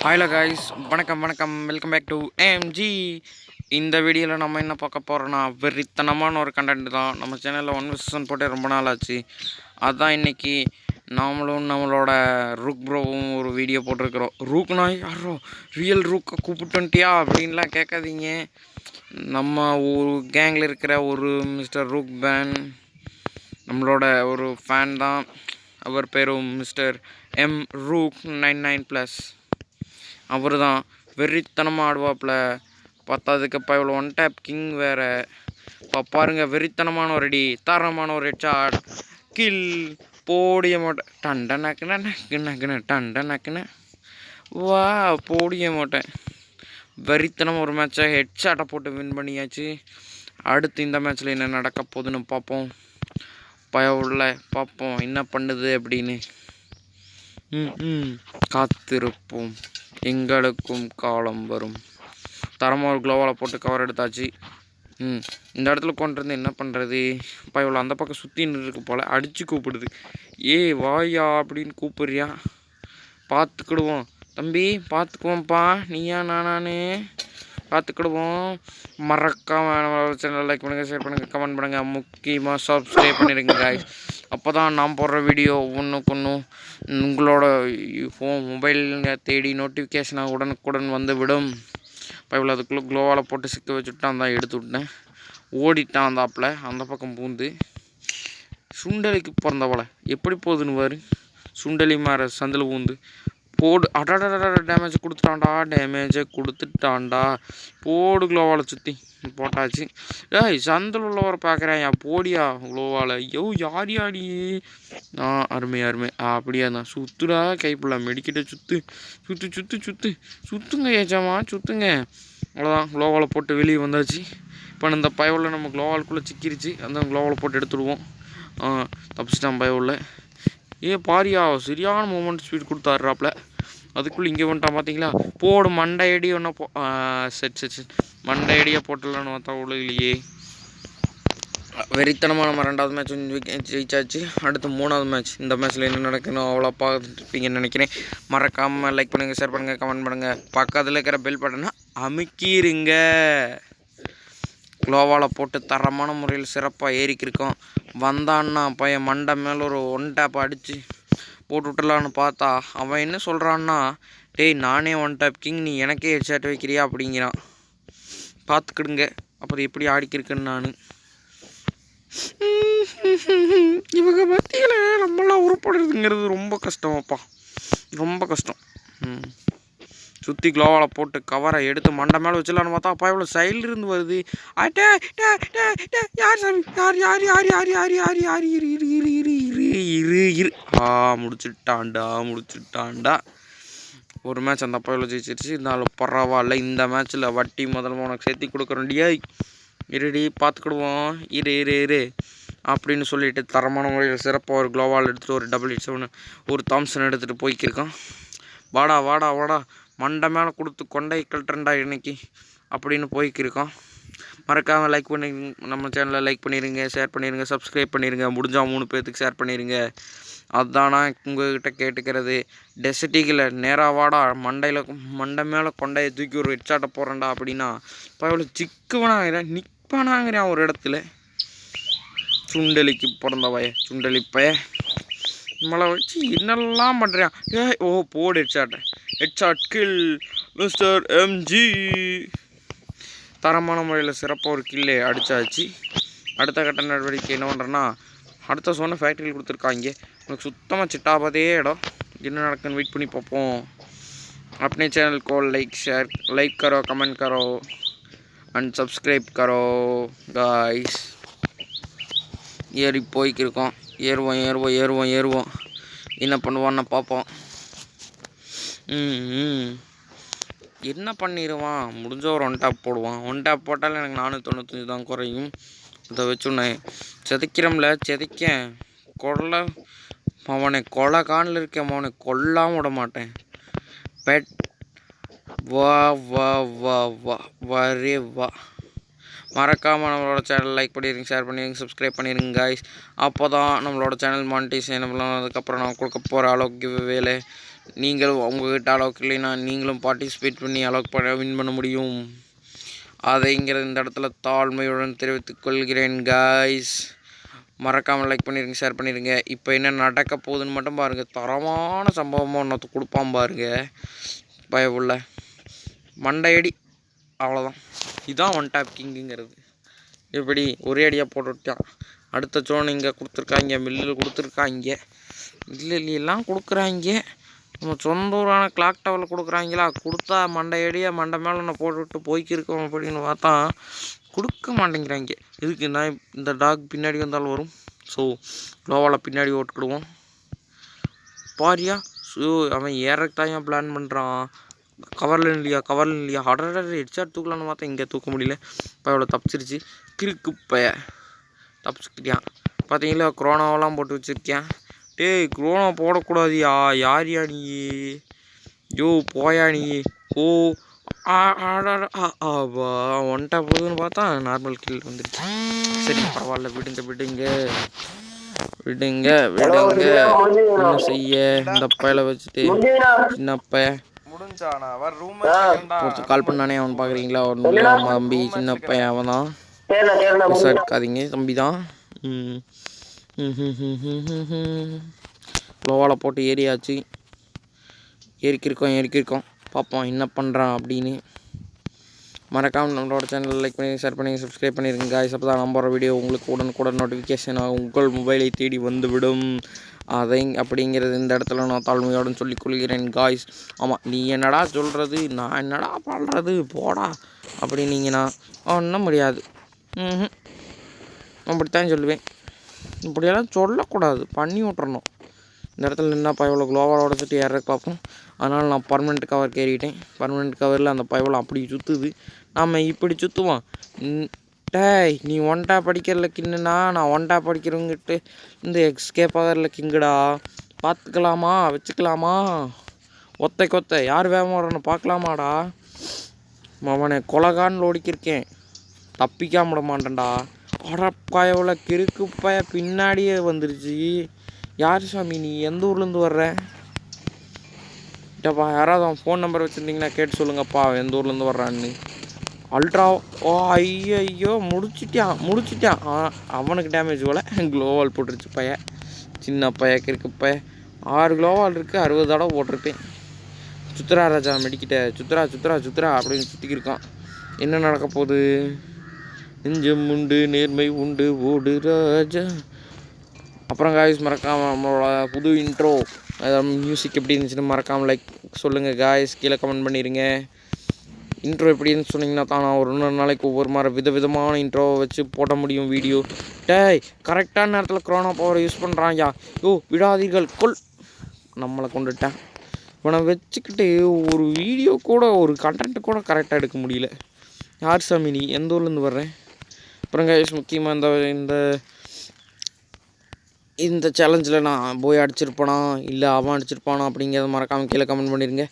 Hello guys, வணக்கம் வணக்கம். Welcome back to AMG. இந்த வீடியோவில் நம்ம என்ன பார்க்க போகிறோன்னா, வெறித்தனமான ஒரு கண்டென்ட் தான். நம்ம சேனலில் 1 வருஷம் போட்டே ரொம்ப நாள் ஆச்சு. அதுதான் இன்றைக்கி நாமளும் நம்மளோட ரூக் ப்ரோவும் ஒரு வீடியோ போட்டிருக்கிறோம். ரூக்னா யாரோ ரியல் ரூக்கை கூப்பிட்டுன்ட்டியா அப்படின்லாம் கேட்காதீங்க. நம்ம ஒரு கேங்கில் இருக்கிற ஒரு மிஸ்டர் ரூக் பேன் நம்மளோட ஒரு ஃபேன் தான். அவர் பேரும் மிஸ்டர் MRook99+. அவர் தான் வெறித்தனமாக ஆடுவாப்பில். பத்தாவதுக்கு இவ்வளோ ஒன் டேப் கிங் வேறு. இப்போ பாருங்கள், வெறித்தனமான ஒரு அடி, தரமான ஒரு ஹெட்ஷாட், கில் போடிய மாட்டேன். டண்ட நக்குன நக்கு நக்குன டண்ட நக்குன வா போடிய மாட்டேன். வெறித்தனம் ஒரு மேட்சை ஹெட்ஷாட்டை போட்டு வின் பண்ணியாச்சு. அடுத்து இந்த மேட்ச்சில் என்ன நடக்க போகுதுன்னு பார்ப்போம். உள்ள பார்ப்போம் என்ன பண்ணுது அப்படின்னு. காத்திருப்போம், எங்களுக்கும் காலம் வரும். தரமாக ஒரு க்ளோவால் போட்டு கவர் எடுத்தாச்சு. இந்த இடத்துல கொண்டு என்ன பண்ணுறது. இவ்வளோ அந்த பக்கம் சுற்றின்னு இருக்கு போல், அடித்து கூப்பிடுது. வாயா அப்படின்னு கூப்பிட்றியா? பார்த்துக்கிடுவோம் தம்பி, பார்த்துக்குவோம்ப்பா. நீயா நானே பார்த்துக்கிடுவோம். மறக்காமல் சேனல் லைக் பண்ணுங்கள், ஷேர் பண்ணுங்கள், கமெண்ட் பண்ணுங்கள், முக்கியமாக சப்ஸ்கிரைப் பண்ணிடுங்க காய்ஸ். அப்போ தான் நான் போடுற வீடியோ ஒன்றுக்கு ஒன்று உங்களோட மொபைல் தேடி நோட்டிஃபிகேஷனாக உடனுக்குடன் வந்து விடும். இவ்வளோ அதுக்குள்ளே க்ளோவால் போட்டு சிக்க வச்சுட்டான் தான் எடுத்து விட்டேன். ஓடிட்டான் அந்தாப்பில், அந்த பக்கம் பூந்து. சுண்டலிக்கு பிறந்தவளை எப்படி போகுதுன்னு பாரு. சுண்டலி மாற சந்தில் பூந்து போடு. அடாடா டேமேஜை கொடுத்துட்டான்டா. போடு க்ளோவால் சுற்றி போட்டாச்சு. சந்தில் உள்ளவரை பார்க்குறேன். போடியா க்ளோவால். யார் யாடி? அருமை அப்படியா தான். சுற்றுடா கைப்புள்ள மெடிக்கிட்ட சுற்றுங்க ஏச்சாமா சுற்றுங்க. அவ்வளோதான், க்ளோவால் போட்டு வெளியே வந்தாச்சு. இப்போ இந்த பயவில் நம்ம க்ளோவாலுக்குள்ளே சிக்கிருச்சு. அந்த க்ளோவால் போட்டு எடுத்துடுவோம். தப்பிச்சிட்டான் பயவில். பாரியா சரியான மூமெண்ட் ஸ்பீட் கொடுத்தாருறாப்புல. அதுக்குள்ளே இங்கே வந்துட்டான் பார்த்தீங்களா. போடு மண்டை அடி ஒன்று சரி மண்டை அடியாக போட்டுடலான்னு பார்த்தா உலகிலேயே. வெறித்தனமாக நம்ம 2வது மேட்ச் ஜெயிச்சாச்சு. அடுத்து 3வது மேட்ச். இந்த மேட்ச்சில் என்ன நடக்கணும் அவ்வளோ பார்த்துருப்பீங்கன்னு நினைக்கிறேன். மறக்காமல் லைக் பண்ணுங்கள், ஷேர் பண்ணுங்கள், கமெண்ட் பண்ணுங்கள். பக்கத்தில் இருக்கிற பெல் பட்டனை அமுக்கிடுங்க. க்ளோவால் போட்டு தரமான முறையில் சிறப்பாக ஏறிக்கிருக்கோம். வந்தான்னா பையன் மண்டை மேலே ஒரு ஒன் டேப் அடித்து போட்டு விட்டுலான்னு பார்த்தா அவன் என்ன சொல்கிறான்னா, நானே ஒன் டேப் கிங், நீ எனக்கே ஹெட்ஷாட் வைக்கிறியா அப்படிங்கிறான். பார்த்துக்கிடுங்க அப்புறம் எப்படி ஆடிக்கிருக்குன்னு நான். இவங்க மத்தியில் நம்மளாம் உருப்படுறதுங்கிறது ரொம்ப கஷ்டமாப்பா, ரொம்ப கஷ்டம். சுற்றி க்ளோவால் போட்டு கவரை எடுத்து மண்டை மேலே வச்சிடலான்னு பார்த்தா அப்பா இவ்வளோ சைட்லேருந்து வருது. யார் சாமி, யார் இரு முடிச்சுட்டான்டா. ஒரு மேட்ச் அந்த அப்பா இவ்வளோ ஜெயிச்சிருச்சு. இருந்தாலும் பரவாயில்ல. இந்த மேட்ச்சில் வட்டி முதல்ல உனக்கு சேர்த்தி கொடுக்குறோண்டியா. இருடி பார்த்துக்கிடுவோம், இரு அப்படின்னு சொல்லிட்டு தரமான முறையில் சிறப்பாக ஒரு க்ளோவால் எடுத்துகிட்டு ஒரு டபுள் ஹிட்ஸ் ஒரு தாம்சன் எடுத்துகிட்டு போய்க்கிருக்கான். வாடா மண்டை மேலே கொடுத்து கொண்டை கழட்டுறா இன்னைக்கு அப்படின்னு போய்க்கிருக்கான். மறக்காமல் லைக் பண்ணி நம்ம சேனலை லைக் பண்ணிடுங்க, ஷேர் பண்ணிடுங்க, சப்ஸ்கிரைப் பண்ணிடுங்க. முடிஞ்சால் 3 பேர்த்துக்கு ஷேர் பண்ணிடுங்க. அதுதான் நான் உங்கள்கிட்ட கேட்டுக்கிறது. டெசர்ட்டிக்கில் நேராக வாடா, மண்டை மேலே கொண்டையை தூக்கி ஒரு ஹெட்ஷாட்டை போடுறேன்டா அப்படின்னா இப்போ எவ்வளோ சிக்குவனாங்கிறேன், நிற்பானாங்கிறேன் ஒரு இடத்துல. சுண்டலிக்கு பிறந்தவய சுண்டலிப்பய மழை வச்சு என்னெல்லாம் பண்ணுறான். போடு ஹெட்ஷாட் கில் மிஸ்டர் MG. தரமான முறையில் சிறப்பாக ஒரு கில்லே அடித்தாச்சு. அடுத்த கட்ட நடவடிக்கை என்ன பண்ணுறேன்னா, அடுத்த சொன்ன ஃபேக்ட்ரியில் கொடுத்துருக்காங்க. உனக்கு சுத்தமாக சிட்டாபதே இடம். என்ன நடக்குன்னு வெயிட் பண்ணி பார்ப்போம். अपने चैनल को लाइक करो, कमेंट करो एंड सब्सक्राइब करो गाइस. ஏறி போய்க்கிருக்கோம். ஏறுவோம் என்ன பண்ணுவான்னு பார்ப்போம். என்ன பண்ணிடுவான், முடிஞ்ச ஒரு ஒன் டேப் போடுவான். ஒன் டேப் போட்டாலும் எனக்கு 495 தான் குறையும். அதை வச்சுன்னு செதைக்க அவனை கொலை காணில் இருக்கேன். அவனை கொல்லாமல் விட மாட்டேன். பெட் வா. மறக்காமல் நம்மளோட சேனல் லைக் பண்ணிடுங்க, ஷேர் பண்ணிடுங்க, சப்ஸ்கிரைப் பண்ணிடுங்க காய்ஸ். அப்போ தான் நம்மளோட சேனல் மானிட்டைசேஷன் பண்ணலாம். அதுக்கப்புறம் நான் கொடுக்க போகிற அளவுக்கு வேலை நீங்கள் உங்கள்கிட்ட அளவுக்கு இல்லைன்னா நீங்களும் பார்ட்டிசிபேட் பண்ணி அளவுக்கு வின் பண்ண முடியும். அதைங்கிறது இந்த இடத்துல தாழ்மையுடன் தெரிவித்துக் கொள்கிறேன் காய்ஸ். மறக்காமல் லைக் பண்ணிடுங்க, ஷேர் பண்ணிடுங்க. இப்போ என்ன நடக்க போகுதுன்னு மட்டும் பாருங்கள். தரமான சம்பவமாக ஒன்று கொடுப்பான் பாருங்க பயவுள்ள மண்டையடி. அவ்வளோதான், இதுதான் ஒன் டாப் கிங்குங்கிறது. இப்படி ஒரே அடியாக போட்டுவிட்டான். அடுத்த சோன் இங்கே கொடுத்துருக்காங்க, மில்லில் கொடுத்துருக்காங்க, மில்லிலாம் கொடுக்குறாங்க. நம்ம சொந்த ஊரான கிளாக் டவரில் கொடுக்குறாங்களா, கொடுத்தா மண்டையடியாக மண்டை மேலே ஒன்று போட்டுவிட்டு போய்க்கிருக்கோம் அப்படின்னு பார்த்தா கொடுக்க மாட்டேங்கிறாங்க. இதுக்கு நான் இந்த டாக் பின்னாடி வந்தாலும் வரும். ஸோ க்ளோவால் பின்னாடி ஓட்டுக்கிடுவோம். பாரியா, ஸோ அவன் ஏறத்தாயும் பிளான் பண்ணுறான். கவரில் இல்லையா ஹடர் ஹெட்ஷாட் தூக்கலான்னு பார்த்தா இங்கே தூக்க முடியல. இப்போ அவ்வளோ தப்பிச்சிருச்சு. கிறுக்கு பைய தப்பிச்சுக்கிட்டான். பார்த்தீங்களா, குரோனாவெல்லாம் போட்டு வச்சுருக்கேன். டேய் குரோனா போடக்கூடாதியா, யாரியா நீ? யோ போயா நீ. ஓ ஒன்ட்டா போகுதுன்னு பார்த்தா நார்மல் கில் வந்துடுச்சு. சரி பரவாயில்ல, விடுங்க என்ன செய்ய. இந்த பையில வச்சுட்டு சின்ன பைய கால் பண்ணானே அவன் பார்க்குறீங்களா? ஒரு தம்பி சின்ன பையன், அவன் தான். பெருசாக இருக்காதீங்க, தம்பி தான். க்ளோவால் போட்டு ஏறியாச்சு. ஏறிக்கிருக்கோம். பார்ப்போம் என்ன பண்ணுறான் அப்படின்னு. மறக்காமல் நம்மளோட சேனல் லைக் பண்ணி, ஷேர் பண்ணி, சப்ஸ்கிரைப் பண்ணிடுங்க காய்ஸ். அப்போ தான் நம்புற வீடியோ உங்களுக்கு உடனுக்குடன் நோட்டிஃபிகேஷன் உங்கள் மொபைலை தேடி வந்துவிடும். அதை அப்படிங்கிறது இந்த இடத்துல நான் தாழ்மையோடு சொல்லிக்கொள்கிறேன் காய்ஸ். ஆமாம், நீ என்னடா சொல்கிறது, நான் என்னடா பண்ணுறது, போடா அப்படின்னீங்கன்னா ஒன்றும் முடியாது. அப்படித்தான் சொல்லுவேன். இப்படியெல்லாம் சொல்லக்கூடாது, பண்ணி விட்றணும். இந்த இடத்துல நின்னா பயவில் க்ளோவால் உடச்சிட்டு ஏறக்கு பார்ப்போம். அதனால் நான் பர்மனெண்ட் கவர் ஏறிட்டேன். பர்மனெண்ட் கவரில் அந்த பயவில் அப்படி சுற்றுது, நம்ம இப்படி சுற்றுவோம். டேய் நீ ஒன்டா படிக்கிறல கின்னுனா, நான் ஒன்டா படிக்கிறவங்கிட்டு இந்த எக்ஸ்கே பவரில் கிங்குடா. பார்த்துக்கலாமா, வச்சுக்கலாமா? ஒத்தை யார் வேகமாக வரணும் பார்க்கலாமாடா? அவனை கொலகான்னு ஓடிக்கிருக்கேன், தப்பிக்காம விட மாட்டேன்டா. அடப்பாயவில் கிறுக்கு பய பின்னாடியே வந்துருச்சு. யார் சாமி நீ, எந்த ஊர்லேருந்து வர்ற? டப்பா யாராவது அவன் ஃபோன் நம்பர் வச்சுருந்தீங்கன்னா கேட்டு சொல்லுங்கப்பா, எந்த ஊர்லேருந்து வர்றான்னு. அல்ட்ரா ஓ ஐயோ முடிச்சிட்டான். அவனுக்கு டேமேஜ் போல் க்ளோவால் போட்டுருச்சு பைய. சின்ன பைய கிறுக்கு பைய. 6 க்ளோவால் இருக்குது, 60 தடவை போட்டிருப்பேன். சுத்ரா ராஜா மெடிக்கிட்ட சுத்ரா அப்படின்னு சுற்றிக்கிருக்கான். என்ன நடக்க போகுது? நெஞ்சம் உண்டு நேர்மை உண்டு ஓடு ராஜா. அப்புறம் காய்ஸ் மறக்காமல் நம்மளோட புது இன்ட்ரோ மியூசிக் எப்படி இருந்துச்சுன்னு மறக்காமல் லைக் சொல்லுங்கள் காய்ஸ், கீழே கமெண்ட் பண்ணிடுங்க. இன்ட்ரோ எப்படின்னு சொன்னிங்கன்னா தான் நான் ஒரு நாளைக்கு ஒவ்வொரு மாதிரி விதவிதமான இன்ட்ரோவை வச்சு போட முடியும் வீடியோ. டேய் கரெக்டான நேரத்தில் கொரோனா பவர் யூஸ் பண்ணுறான்யா. யோ விடாதீர்கள், கொல். நம்மளை கொண்டுட்டேன். இவனை வச்சுக்கிட்டு ஒரு வீடியோ கூட, ஒரு கண்டென்ட்டு கூட கரெக்டாக எடுக்க முடியல. யார் சாமி நீ, எந்த ஊர்லேருந்து வர்றேன்? அப்புறம் காய்ஸ் முக்கியமாக இந்த சேலஞ்சில் நான் போய் அடிச்சிருப்பானா இல்லை அவன் அடிச்சிருப்பானா அப்படிங்கிறத மறக்காமல் கீழே கமெண்ட் பண்ணிடுங்க.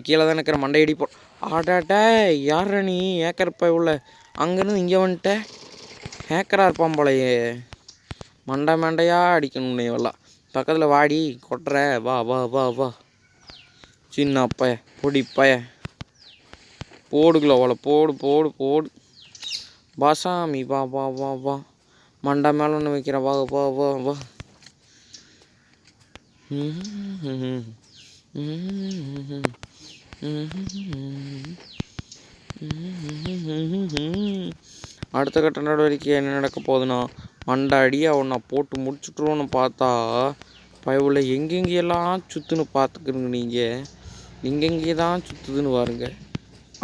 கீழே தான் இருக்கிற மண்டையடி ஆடாட்டே யார நீ ஏக்கர் உள்ள அங்கேருந்து இங்கே வந்துட்ட. ஹேக்கராக இருப்பான் போலையே, மண்டையாக அடிக்கணும் இவெல்லாம். பக்கத்தில் வாடி கொட்டுற, வா சின்ன பைய பொடி பைய. போடுங்களோ அவளை போடு பாசாமி வா மண்டை மேலே ஒன்று வைக்கிறேன், வா. அடுத்த கட்ட நடவடிக்கை என்ன நடக்க போகுதுன்னா, மண்டை அடியாக ஒன்றா போட்டு முடிச்சுட்ருவோன்னு பார்த்தா பயவுள்ள எங்கெங்கெல்லாம் சுற்றுன்னு பார்த்துக்குறீங்க நீங்கள். எங்கெங்கே தான் சுற்றுதுன்னு பாருங்க.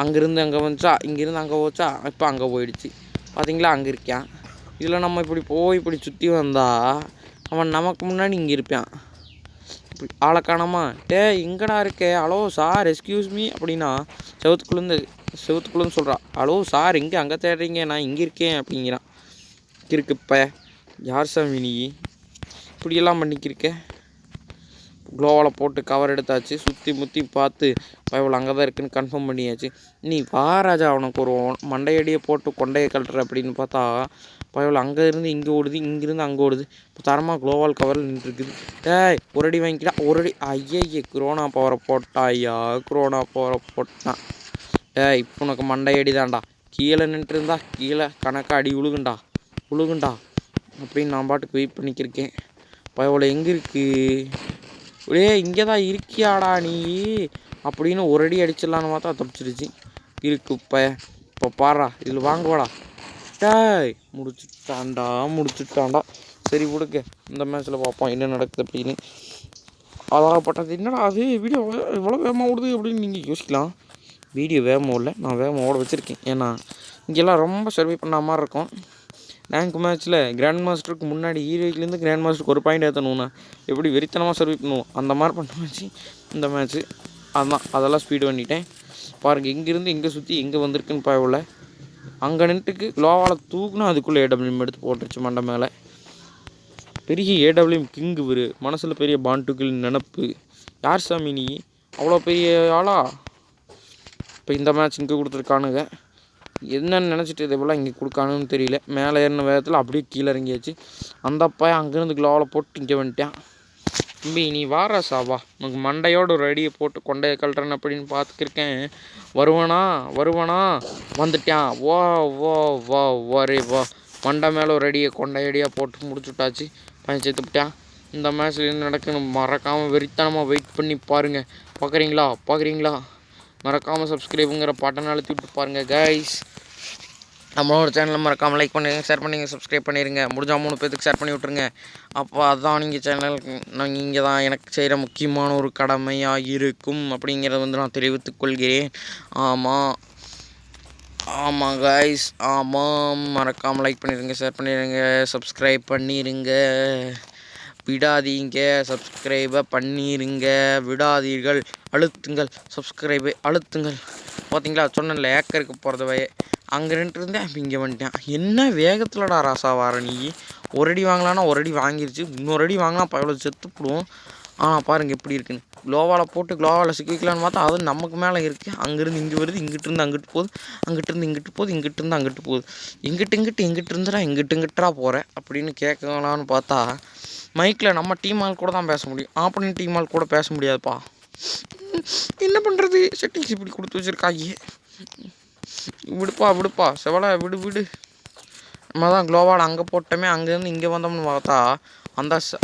அங்கேருந்து அங்கே வந்துச்சா, இங்கேருந்து அங்கே போச்சா, இப்போ அங்கே போயிடுச்சு. பார்த்தீங்களா, அங்கே இருக்கான். இதில் நம்ம இப்படி சுற்றி வந்தால் அவன் நமக்கு முன்னாடி இங்கே இருப்பான். இப்படி ஆளை காணாமா, எங்கடா இருக்கே, ஹலோ சார் எக்ஸ்கியூஸ் மீ அப்படின்னா செவத்துக்குள்ளேருந்து சொல்கிறான். ஹலோ சார் எங்கே அங்கே தேடுறீங்க, நான் இங்கே இருக்கேன் அப்படிங்கிறான். கிறுக்குப்ப யார் சாமி நீ இப்படியெல்லாம் பண்ணிக்கிருக்க? க்ளோவால் போட்டு கவர் எடுத்தாச்சு. சுற்றி முற்றி பார்த்து பயவில் அங்கே தான் இருக்குதுன்னு கன்ஃபார்ம் பண்ணியாச்சு. நீ வா ராஜா, அவனுக்கு ஒரு மண்டையடியை போட்டு கொண்டையை கழட்டுற அப்படின்னு பார்த்தா பயவில் அங்கே இருந்து இங்கே ஓடுது, இங்கேருந்து அங்கே ஓடுது. இப்போ தரமாக க்ளோவால் கவரில் நின்றுருக்குது. டேய் ஒரு அடி வாங்கிக்கிட்டா, ஒரு அடி. ஐயே குரோனா பவரை போட்டா ஐயா, குரோனா பவரை போட்டான். டேய் இப்போ உனக்கு மண்டையடி தான்டா. கீழே நின்றுருந்தா கீழே கணக்காக அடி உழுகுண்டா அப்படின்னு நான் பாட்டுக்கு வெயிட் பண்ணிக்கிருக்கேன். பயவில் எங்கே இருக்குது? இங்கே தான் இருக்கியாடா நீ அப்படின்னு ஒரு அடி அடிச்சிடலான்னு பார்த்தா தப்பிச்சிருச்சு. இருக்கு இப்போ பாடுறா, இதில் வாங்குவாடா. டேய் முடிச்சுட்டான்டா. சரி விடுங்க, இந்த மேட்ச்சில் பார்ப்போம் என்ன நடக்குது அப்படின்னு. அதாகப்பட்டது என்னடா அது வீடியோ இவ்வளோ வேகமாக ஓடுது அப்படின்னு நீங்கள் யோசிக்கலாம். வீடியோ வேகமாக இல்லை, நான் வேகமாக ஓட வச்சுருக்கேன். ஏன்னா இங்கெல்லாம் ரொம்ப சர்வை பண்ண மாதிரி இருக்கும். ரேங்க் மேட்ச்சில் கிராண்ட் மாஸ்டருக்கு முன்னாடி ஹீரோயிலேருந்து கிராண்ட் மாஸ்டருக்கு ஒரு பாயிண்ட் ஏற்றணும்னா எப்படி வெறித்தனமாக சர்வை பண்ணுவோம் அந்த மாதிரி பண்ண மேட்ச்சு இந்த மேட்ச்சு. அதெல்லாம் ஸ்பீடு பண்ணிட்டேன். பாருங்கள் இங்கேருந்து எங்கே சுற்றி எங்கே வந்திருக்குன்னு பயவில் அங்கே நின்றுக்கு க்ளோவால் தூக்குனா அதுக்குள்ளே ஏடபிள்யூஎம் எடுத்து போட்டுருச்சு மண்டை மேலே. பெரிய ஏடபிள்யூஎம் கிங்கு இவர், மனசில் பெரிய பாண்டுகள் நினப்பு. யார் சாமி நீ அவ்வளோ பெரிய ஆளா? இப்போ இந்த மேட்ச் இங்கே கொடுத்துருக்கானுங்க. என்னென்னு நினச்சிட்டு இதே போல் இங்கே கொடுக்கானுன்னு தெரியல. மேலே ஏறின வேகத்தில் அப்படியே கீழே இறங்கியாச்சு. அந்த பையன் அங்கேருந்து க்ளோவால் போட்டு இங்கே வந்துட்டான். தம்பி நீ வாரா சாவா, உனக்கு மண்டையோட ஒரு அடியை போட்டு கொண்டையை கழட்டுறேன்னு அப்படின்னு பார்த்துக்கிருக்கேன். வருவானா வந்துட்டான். வா மண்டை மேலே ஒரு அடியை கொண்டையடியாக போட்டு முடிச்சுட்டாச்சு. பையன் சேர்த்துப்பிட்டான். இந்த மேட்ச்சில் என்ன நடக்குன்னு மறக்காமல் வெறித்தனமாக வெயிட் பண்ணி பாருங்கள். பார்க்குறீங்களா? மறக்காமல் சப்ஸ்கிரைபுங்கிற பட்டன் அழுத்தி விட்டு பாருங்கள் கைஸ். நம்மளோட சேனலை மறக்காமல் லைக் பண்ணுங்க, ஷேர் பண்ணிங்க, சப்ஸ்கிரைப் பண்ணிடுங்க. முடிஞ்சால் 3 பேருக்கு ஷேர் பண்ணி விட்ருங்க. அப்போ அதுதான் நீங்கள் சேனல் நீங்கள் தான் எனக்கு செய்கிற முக்கியமான ஒரு கடமையாக இருக்கும் அப்படிங்கிறத நான் தெரிவித்துக் கொள்கிறேன். ஆமாம் கைஸ், மறக்காமல் லைக் பண்ணிடுங்க, ஷேர் பண்ணிடுங்க, சப்ஸ்கிரைப் பண்ணிடுங்க. விடாதீங்க, சப்ஸ்கிரைபை பண்ணிடுங்க, விடாதீர்கள், அழுத்துங்கள், சப்ஸ்கிரைபை அழுத்துங்கள். பார்த்தீங்களா சொன்னேன்ல ஏக்கருக்கு போகிறத அங்கே இருந்தேன் இங்கே வந்துட்டேன். என்ன வேகத்தில்டா ராசா வார நீ. ஒரு அடி வாங்கலான்னா ஒரு அடி வாங்கிருச்சு, இன்னொரு அடி வாங்கினா எவ்வளோ செத்துப்பிடுவோம். பாருங்கள் எப்படி இருக்குன்னு. க்ளோவால் போட்டு க்ளோவால் சிக்கிக்கலான்னு பார்த்தா அது நமக்கு மேலே இருக்குது. அங்கேருந்து இங்கே வருது, இங்கிட்டிருந்து அங்கிட்டு போகுது, அங்கிட்டிருந்து இங்கிட்டு போகுது, இங்கிட்டிருந்து அங்கிட்டு போகுது. எங்கிட்டு இருந்துடா இங்கிட்டா போகிறேன் அப்படின்னு கேட்கலான்னு பார்த்தா மைக்கில் நம்ம டீம் ஆள் கூட தான் பேச முடியும், ஆப்போனன்ட் டீம் ஆள் கூட பேச முடியாதுப்பா. என்ன பண்ணுறது, செட்டிங்ஸ் இப்படி கொடுத்து வச்சுருக்காங்க. விடுப்பா செவலை விடு. நம்ம தான் க்ளோவால் அங்கே போட்டோமே, அங்கேருந்து இங்கே வந்தோம்னு பார்த்தா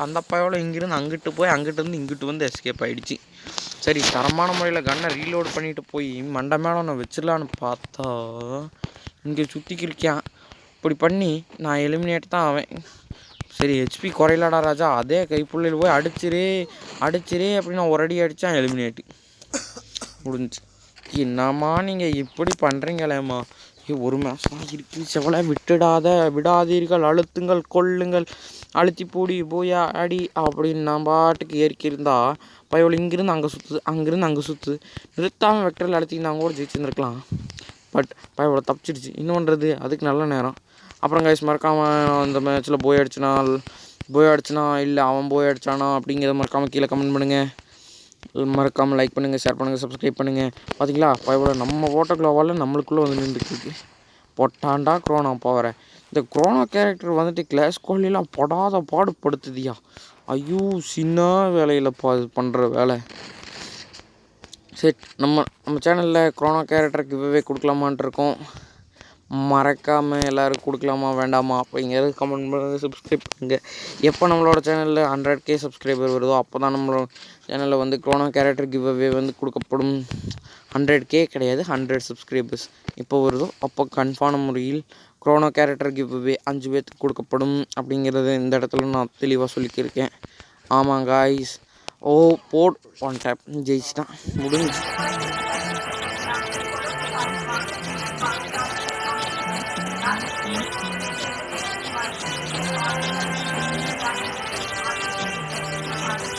அந்த பையோட இங்கேருந்து அங்கிட்டு போய் அங்கிட்டிருந்து இங்கிட்டு வந்து எஸ்கேப் ஆகிடுச்சு. சரி தரமான முறையில் கன்னை ரீலோடு பண்ணிவிட்டு போய் மண்டை மேலே நான் வச்சிடலான்னு பார்த்தா இங்கே சுற்றிக்கிருக்கான். இப்படி பண்ணி நான் எலிமினேட் தான் ஆவேன். சரி ஹெச்பி குறையிலாடா ராஜா, அதே கைப்புள்ளையில் போய் அடிச்சிரே அப்படின்னு ஒரு அடி அடித்தான், எலிமினேட்டு முடிஞ்சு. என்னம்மா நீங்கள் இப்படி பண்ணுறீங்களேம்மா, ஒரு மேட்ச் தான் இருக்குது செவலை, விடாதீர்கள், அழுத்துங்கள், கொள்ளுங்கள், அழுத்தி பூடி போயா அடி அப்படின்னு நான் பாட்டுக்கு ஏறிக்கிருந்தா பயவில் இங்கேருந்து அங்கே சுற்றுது, நிறுத்தாமல் வெக்டரில் அழுத்திக்கிருந்தாங்க கூட ஜெயிச்சுருந்துருக்கலாம். பட் பயவோட தப்பிச்சிடுச்சு. இன்னும் பண்ணுறது அதுக்கு நல்ல நேரம். அப்புறம் கைஸ் மறக்காமல் அந்த மேட்ச்சில் போய் அடிச்சுனா இல்லை அவன் போய் அடித்தானா அப்படிங்கிறத மறக்காமல் கீழே கமெண்ட் பண்ணுங்கள். மறக்காமல் லைக் பண்ணுங்கள், ஷேர் பண்ணுங்கள், சப்ஸ்கிரைப் பண்ணுங்கள். பார்த்தீங்களா பயவோட நம்ம ஓட்ட க்ளோவால் நம்மளுக்குள்ளே வந்து நின்றுருக்கு. பொட்டாண்டா குரோனா போகிறேன். இந்த குரோனா கேரக்டர் வந்துட்டு கிளாஸ் கோலிலாம் படாத பாடுபடுத்துதியா. ஐயோ சின்ன வேலையில் பண்ணுற வேலை. சரி நம்ம சேனலில் குரோனா கேரக்டருக்கு கிவ்அவே கொடுக்கலாமான் இருக்கோம். மறக்காமல் எல்லோரும் கொடுக்கலாமா வேண்டாமா அப்படிங்கிறது கமெண்ட் பண்ணுங்கள், சப்ஸ்கிரைப் பண்ணுங்கள். எப்போ நம்மளோட சேனலில் 100K சப்ஸ்கிரைபர் வருதோ அப்போ தான் நம்மளோட சேனலில் வந்து குரோனா கேரக்டர் கிவ்அவே வந்து கொடுக்கப்படும். 100K கிடையாது, 100 சப்ஸ்கிரைபர்ஸ் எப்போ வருதோ அப்போ கன்ஃபார்ம் முறையில் குரோனா கேரக்டர் கிவ்அவே 5 பேர்த்துக்கு கொடுக்கப்படும் அப்படிங்கிறது இந்த இடத்துல நான் தெளிவாக சொல்லிக்கிருக்கேன். ஆமாம் காய்ஸ், போட் 1 டேப் ஜெயிச்சிட்டான், முடிஞ்சு.